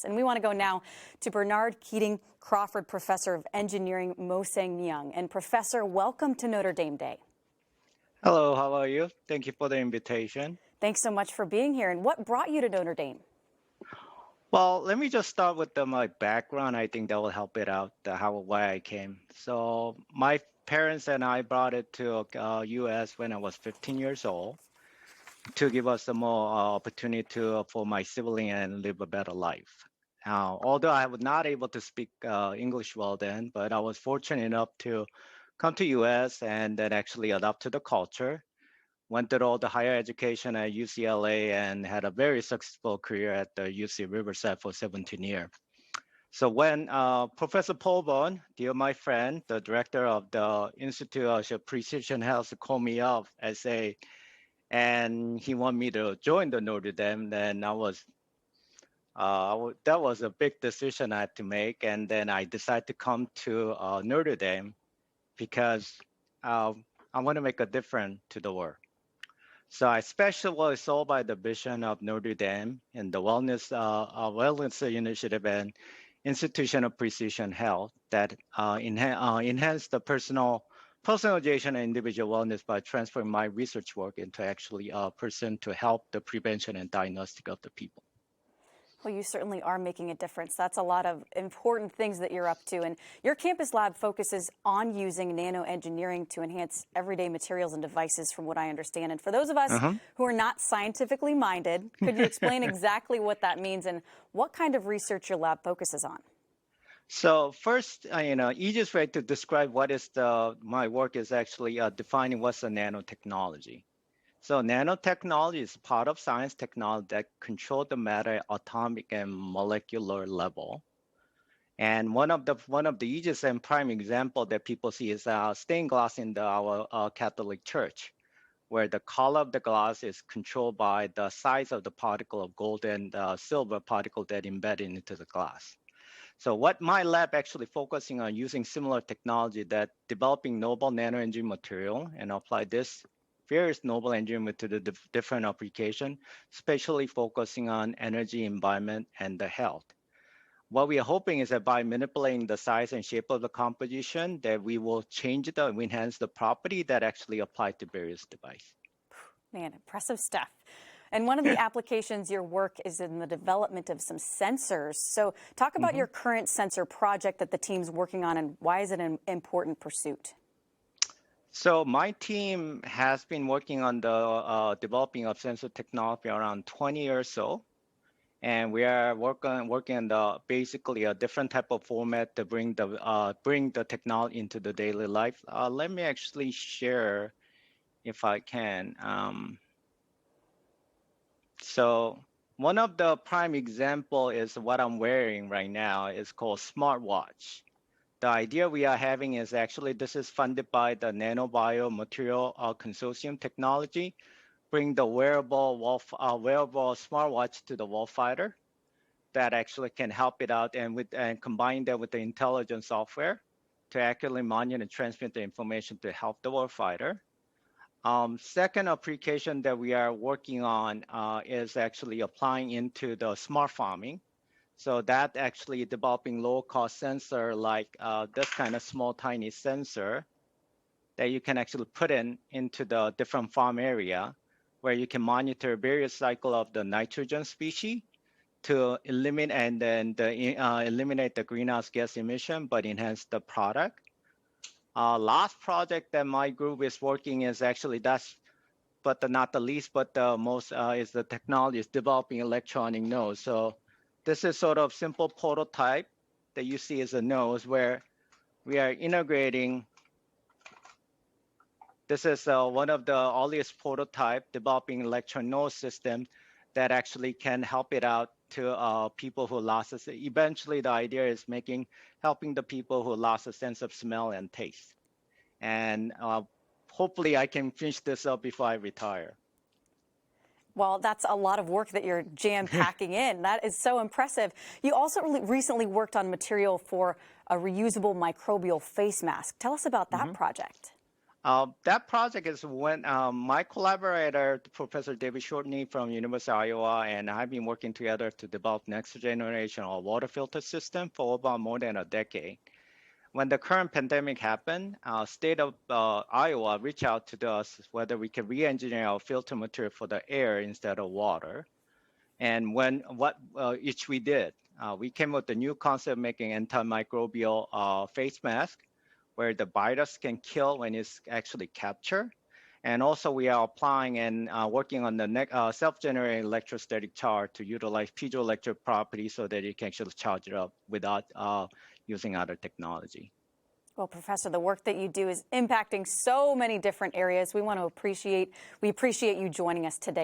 And we want to go now to Bernard Keating-Crawford, Professor of Engineering, Nosang, Myung. And Professor, welcome to Notre Dame Day. Hello, how are you? Thank you for the invitation. Thanks so much for being here. And what brought you to Notre Dame? Well, let me just start with my background. I think that will help it out, why I came. So my parents and I brought it to U.S. when I was 15 years old to give us some more opportunity for my sibling and live a better life. Although I was not able to speak English well then, but I was fortunate enough to come to U.S. and then actually adapt to the culture. Went through all the higher education at UCLA and had a very successful career at the UC Riverside for 17 years. So when Professor Paul Bond, dear my friend, the director of the Institute of Precision Health, called me up and he wanted me to join the Notre Dame, then that was a big decision I had to make. And then I decided to come to Notre Dame because I want to make a difference to the world. So I especially was sold by the vision of Notre Dame and the wellness initiative and institution of precision health that enhance the personalization and individual wellness by transferring my research work into actually a person to help the prevention and diagnostic of the people. Well, you certainly are making a difference. That's a lot of important things that you're up to. And your campus lab focuses on using nano-engineering to enhance everyday materials and devices, from what I understand. And for those of us who are not scientifically minded, could you explain exactly what that means and what kind of research your lab focuses on? So first, easiest way to describe what is my work is actually defining what's a nanotechnology. So nanotechnology is part of science technology that control the matter at atomic and molecular level. And one of the easiest and prime example that people see is stained glass in our Catholic Church, where the color of the glass is controlled by the size of the particle of gold and silver particle that embedded into the glass. So what my lab actually focusing on using similar technology that developing novel nano-engineering material and apply this various novel engineering to the different application, especially focusing on energy, environment, and the health. What we are hoping is that by manipulating the size and shape of the composition, that we will enhance the property that actually apply to various devices. Man, impressive stuff. And one of the applications your work is in the development of some sensors. So talk about your current sensor project that the team's working on and why is it an important pursuit? So my team has been working on the developing of sensor technology around 20 years or so. And we are working on basically a different type of format to bring the technology into the daily life. Let me actually share if I can. So one of the prime example is what I'm wearing right now. It's called smartwatch. The idea we are having is actually this is funded by the Nanobio Material Consortium technology, bring the wearable smartwatch to the warfighter that actually can help it out and combine that with the intelligence software to accurately monitor and transmit the information to help the warfighter. Second application that we are working on is actually applying into the smart farming. So that actually developing low-cost sensor like this kind of small, tiny sensor that you can actually put into the different farm area where you can monitor various cycle of the nitrogen species to eliminate eliminate the greenhouse gas emission, but enhance the product. Last project that my group is working is actually not the least, but the most is the technology is developing electronic nose. So this is sort of simple prototype that you see as a nose where we are integrating. This is one of the earliest prototype developing electronic nose system that actually can help it out to people who lost it. Eventually, the idea is helping the people who lost a sense of smell and taste. And hopefully I can finish this up before I retire. Well, that's a lot of work that you're jam-packing in. That is so impressive. You also recently worked on material for a reusable microbial face mask. Tell us about that project. That project is when my collaborator, Professor David Shortney from University of Iowa, and I've been working together to develop next generation of water filter system for about more than a decade. When the current pandemic happened, state of Iowa reached out to us whether we can re-engineer our filter material for the air instead of water. And which we did, we came up with a new concept making antimicrobial face mask where the virus can kill when it's actually captured. And also we are applying and working on the self-generating electrostatic charge to utilize piezoelectric properties so that you can actually charge it up without using other technology. Well, Professor, the work that you do is impacting so many different areas. We appreciate you joining us today.